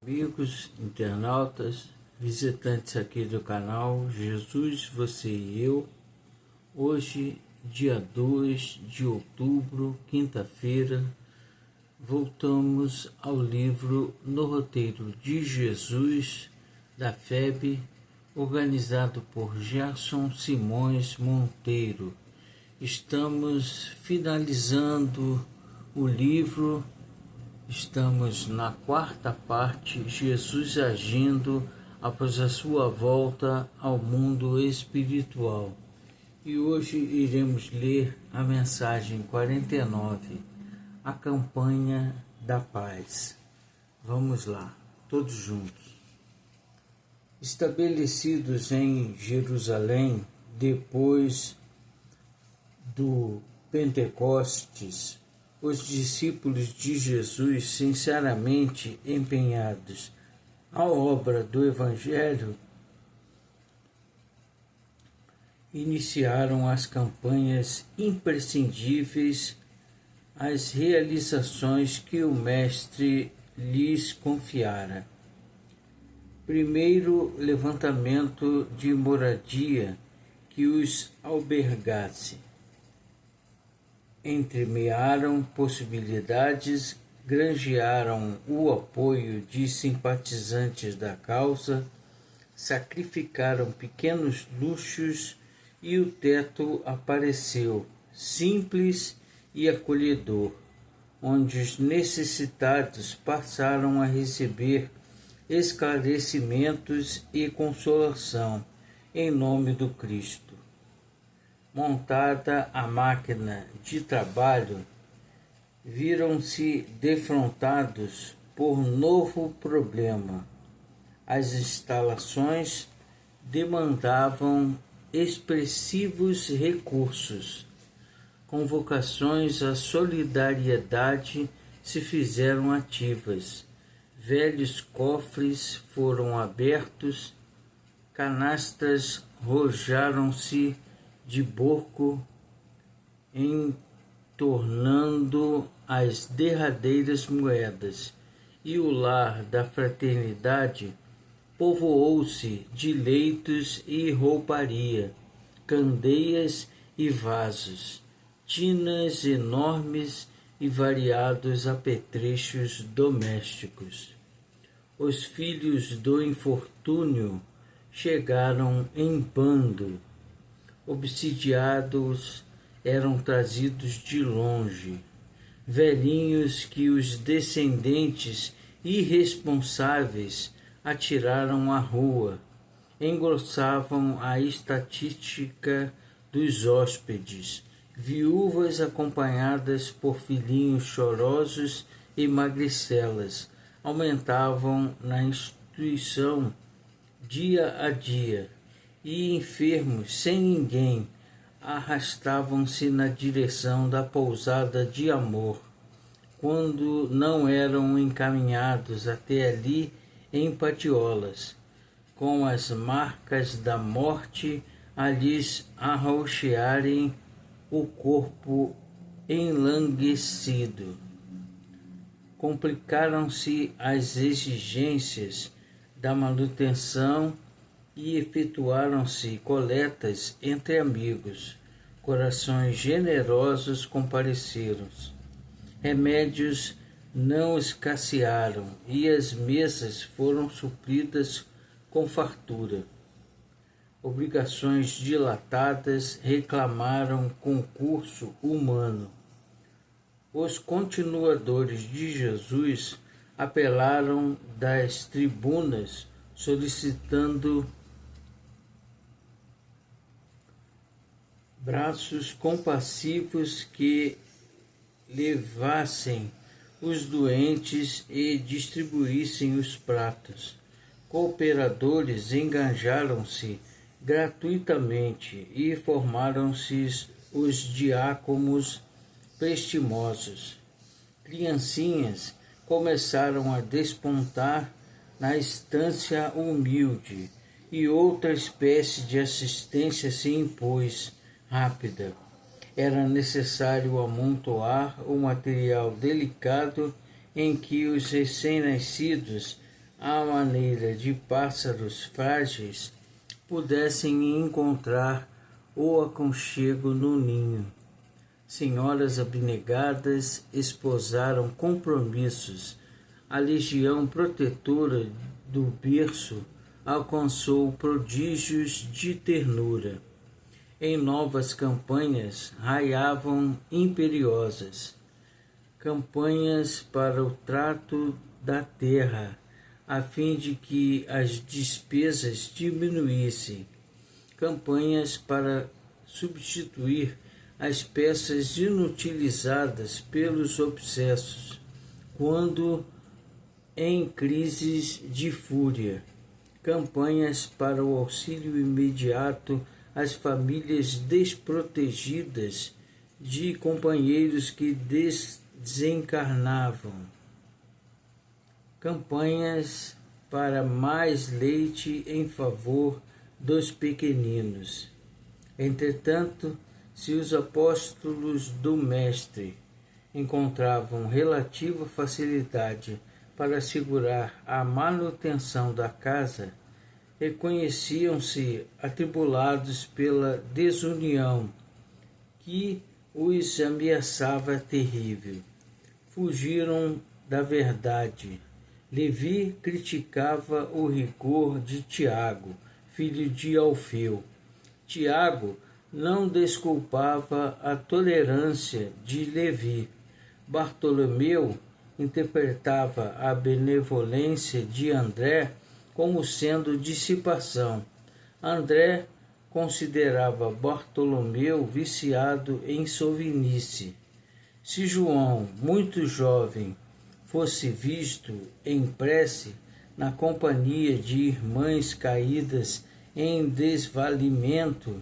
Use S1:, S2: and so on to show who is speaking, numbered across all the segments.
S1: Amigos, internautas, visitantes aqui do canal Jesus, Você e Eu. Hoje, dia 2 de outubro, quinta-feira, voltamos ao livro No Roteiro de Jesus, da FEB, organizado por Gerson Simões Monteiro. Estamos finalizando o livro. Estamos na quarta parte, Jesus agindo após a sua volta ao mundo espiritual. E hoje iremos ler a mensagem 49, a campanha da paz. Vamos lá, todos juntos. Estabelecidos em Jerusalém, depois do Pentecostes, os discípulos de Jesus, sinceramente empenhados à obra do Evangelho, iniciaram as campanhas imprescindíveis às realizações que o Mestre lhes confiara. Primeiro, levantamento de moradia que os albergasse. Entremearam possibilidades, granjearam o apoio de simpatizantes da causa, sacrificaram pequenos luxos e o teto apareceu, simples e acolhedor, onde os necessitados passaram a receber esclarecimentos e consolação em nome do Cristo. Montada a máquina de trabalho, viram-se defrontados por novo problema. As instalações demandavam expressivos recursos. Convocações à solidariedade se fizeram ativas. Velhos cofres foram abertos, canastas rojaram-se de borco, entornando as derradeiras moedas, e o lar da fraternidade povoou-se de leitos e rouparia, candeias e vasos, tinas enormes e variados apetrechos domésticos. Os filhos do infortúnio chegaram em bando. Obsidiados eram trazidos de longe, velhinhos que os descendentes irresponsáveis atiraram à rua, engrossavam a estatística dos hóspedes, viúvas acompanhadas por filhinhos chorosos e magricelas, aumentavam na instituição dia a dia, e enfermos sem ninguém arrastavam-se na direção da pousada de amor, quando não eram encaminhados até ali em patiolas, com as marcas da morte a lhes arroxearem o corpo enlanguescido. Complicaram-se as exigências da manutenção e efetuaram-se coletas entre amigos. Corações generosos compareceram. Remédios não escassearam e as mesas foram supridas com fartura. Obrigações dilatadas reclamaram concurso humano. Os continuadores de Jesus apelaram das tribunas, solicitando braços compassivos que levassem os doentes e distribuíssem os pratos. Cooperadores engajaram-se gratuitamente e formaram-se os diáconos prestimosos. Criancinhas começaram a despontar na estância humilde, e outra espécie de assistência se impôs, rápida. Era necessário amontoar o material delicado em que os recém-nascidos à maneira de pássaros frágeis, pudessem encontrar o aconchego no ninho. Senhoras abnegadas esposaram compromissos. A legião protetora do berço alcançou prodígios de ternura. Em novas campanhas raiavam imperiosas, campanhas para o trato da terra, a fim de que as despesas diminuíssem, campanhas para substituir as peças inutilizadas pelos obsessos, quando em crises de fúria, campanhas para o auxílio imediato às famílias desprotegidas de companheiros que desencarnavam, campanhas para mais leite em favor dos pequeninos. Entretanto, se os apóstolos do Mestre encontravam relativa facilidade para assegurar a manutenção da casa, reconheciam-se atribulados pela desunião que os ameaçava terrível. Fugiram da verdade. Levi criticava o rigor de Tiago, filho de Alfeu. Tiago não desculpava a tolerância de Levi. Bartolomeu interpretava a benevolência de André como sendo dissipação. André considerava Bartolomeu viciado em sovinice. Se João, muito jovem, fosse visto em prece na companhia de irmãs caídas em desvalimento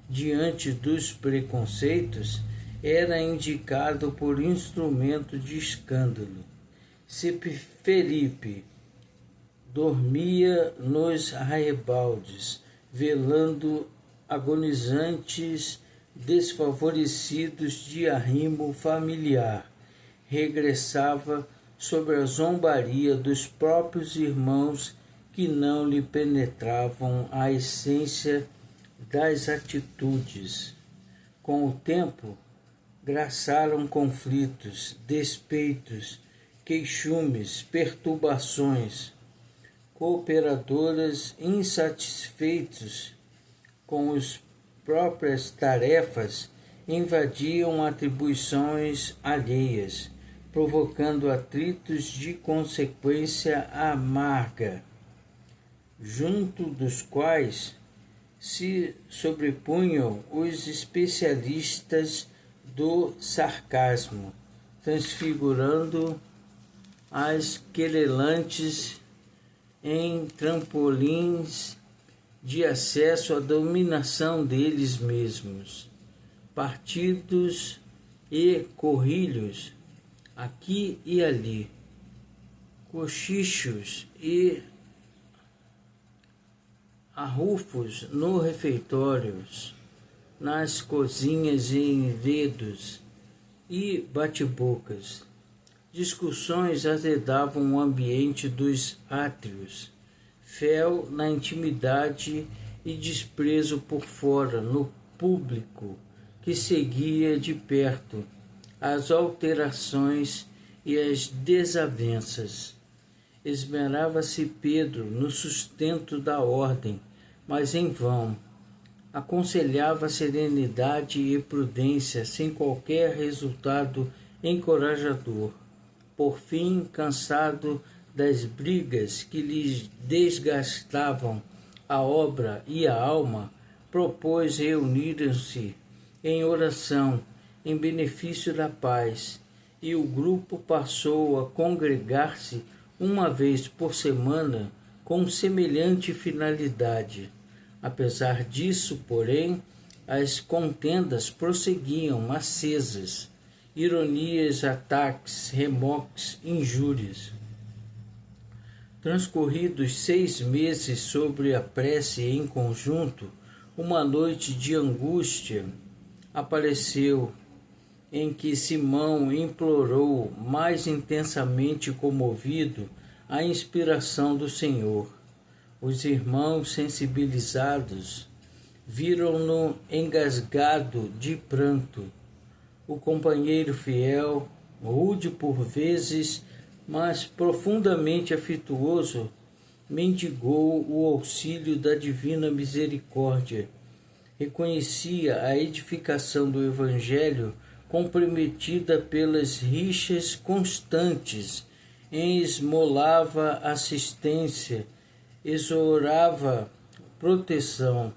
S1: diante dos preconceitos, era indicado por instrumento de escândalo. Se Felipe dormia nos arrabaldes, velando agonizantes desfavorecidos de arrimo familiar, regressava sobre a zombaria dos próprios irmãos que não lhe penetravam a essência das atitudes. Com o tempo, graçaram conflitos, despeitos, queixumes, perturbações. Cooperadoras insatisfeitos com as próprias tarefas invadiam atribuições alheias, provocando atritos de consequência amarga, junto dos quais se sobrepunham os especialistas do sarcasmo, transfigurando as querelantes em trampolins de acesso à dominação deles mesmos. Partidos e corrilhos aqui e ali, cochichos e arrufos no refeitórios, nas cozinhas e enredos e bate-bocas. Discussões azedavam o ambiente dos átrios, fel na intimidade e desprezo por fora no público que seguia de perto as alterações e as desavenças. Esmerava-se Pedro no sustento da ordem, mas em vão. Aconselhava serenidade e prudência sem qualquer resultado encorajador. Por fim, cansado das brigas que lhe desgastavam a obra e a alma, propôs reunirem-se em oração em benefício da paz, e o grupo passou a congregar-se uma vez por semana com semelhante finalidade. Apesar disso, porém, as contendas prosseguiam acesas, ironias, ataques, remoques, injúrias. Transcorridos 6 meses sobre a prece em conjunto, uma noite de angústia apareceu, em que Simão implorou, mais intensamente comovido, a inspiração do Senhor. Os irmãos sensibilizados viram-no engasgado de pranto. O companheiro fiel, rude por vezes, mas profundamente afetuoso, mendigou o auxílio da divina misericórdia. Reconhecia a edificação do Evangelho comprometida pelas rixas constantes, esmolava assistência, exorava proteção.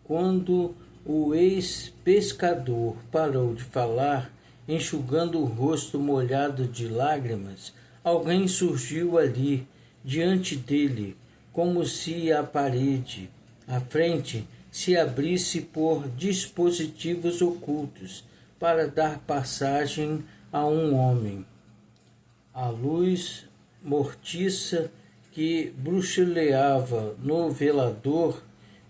S1: Quando o ex-pescador parou de falar, enxugando o rosto molhado de lágrimas, alguém surgiu ali, diante dele, como se a parede, à frente, se abrisse por dispositivos ocultos para dar passagem a um homem. A luz mortiça que bruxuleava no velador,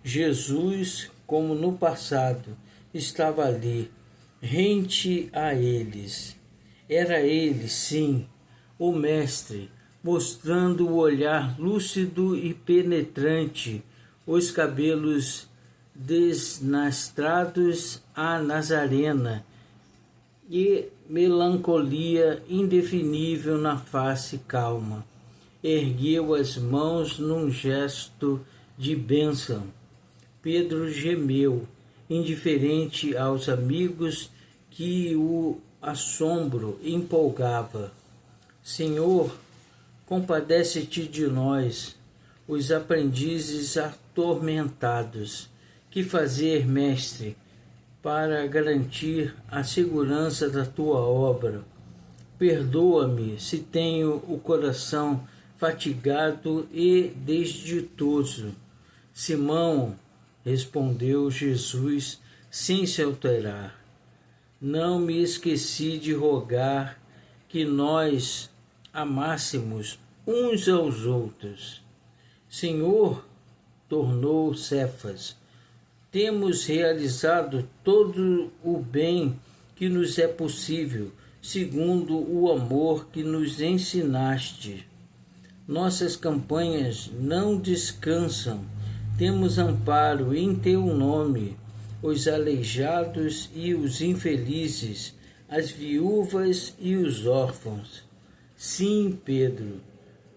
S1: Jesus, como no passado, estava ali, rente a eles. Era ele, sim, o Mestre, mostrando o olhar lúcido e penetrante, os cabelos desnastrados à nazarena e melancolia indefinível na face calma. Ergueu as mãos num gesto de bênção. Pedro gemeu, indiferente aos amigos que o assombro empolgava. Senhor, compadece-te de nós, os aprendizes atormentados. Que fazer, mestre, para garantir a segurança da tua obra? Perdoa-me se tenho o coração fatigado e desditoso. Simão, respondeu Jesus sem se alterar, não me esqueci de rogar que nós amássemos uns aos outros. Senhor, tornou Cefas, temos realizado todo o bem que nos é possível, segundo o amor que nos ensinaste. Nossas campanhas não descansam, temos amparo em teu nome, os aleijados e os infelizes, as viúvas e os órfãos. Sim, Pedro,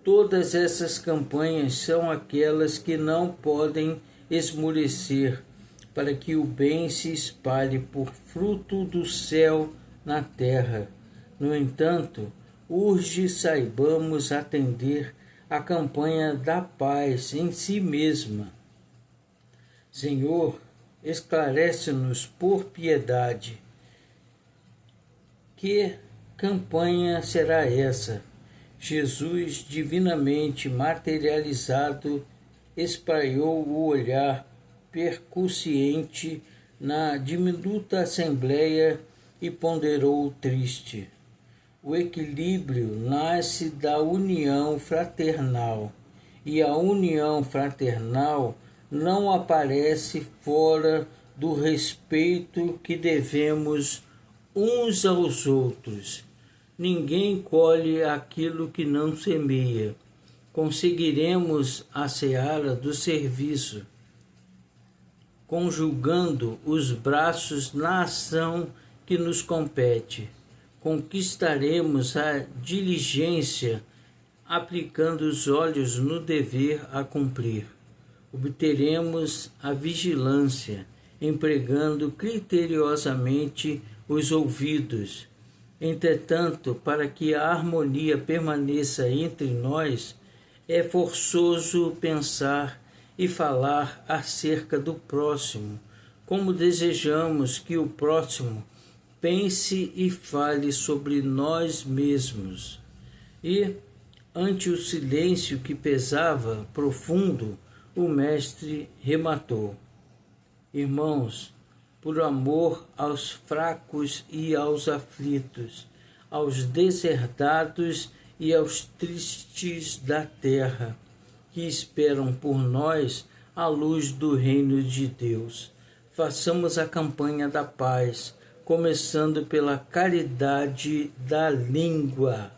S1: todas essas campanhas são aquelas que não podem esmorecer, para que o bem se espalhe por fruto do céu na terra. No entanto, urge saibamos atender a campanha da paz em si mesma. Senhor, esclarece-nos por piedade. Que campanha será essa? Jesus, divinamente materializado, espalhou o olhar percussiente na diminuta assembleia e ponderou triste. O equilíbrio nasce da união fraternal, e a união fraternal não aparece fora do respeito que devemos uns aos outros. Ninguém colhe aquilo que não semeia. Conseguiremos a seara do serviço, conjugando os braços na ação que nos compete. Conquistaremos a diligência, aplicando os olhos no dever a cumprir. Obteremos a vigilância, empregando criteriosamente os ouvidos. Entretanto, para que a harmonia permaneça entre nós, é forçoso pensar e falar acerca do próximo, como desejamos que o próximo pense e fale sobre nós mesmos. E, ante o silêncio que pesava profundo, o mestre rematou: Irmãos, por amor aos fracos e aos aflitos, aos deserdados e aos tristes da terra, que esperam por nós a luz do reino de Deus, façamos a campanha da paz, começando pela caridade da língua.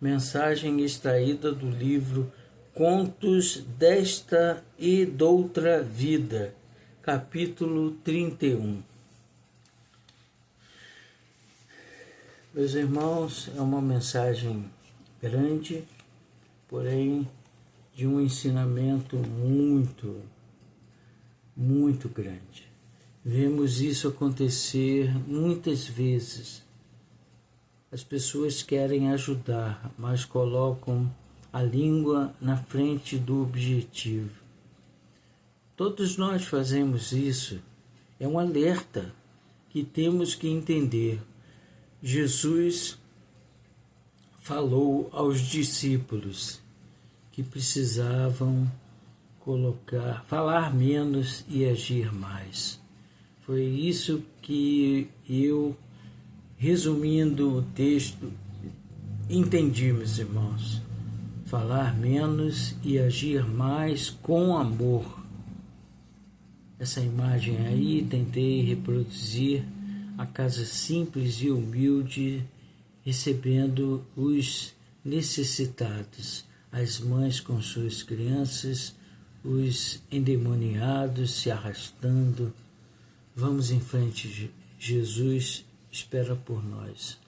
S1: Mensagem extraída do livro Contos desta e doutra vida, capítulo 31. Meus irmãos, é uma mensagem grande, porém de um ensinamento muito grande. Vemos isso acontecer muitas vezes. As pessoas querem ajudar, mas colocam a língua na frente do objetivo. Todos nós fazemos isso. É um alerta que temos que entender. Jesus falou aos discípulos que precisavam falar menos e agir mais. Foi isso que eu, resumindo o texto, entendi, meus irmãos. Falar menos e agir mais com amor. Essa imagem aí tentei reproduzir a casa simples e humilde, recebendo os necessitados, as mães com suas crianças, os endemoniados se arrastando. Vamos em frente, Jesus espera por nós.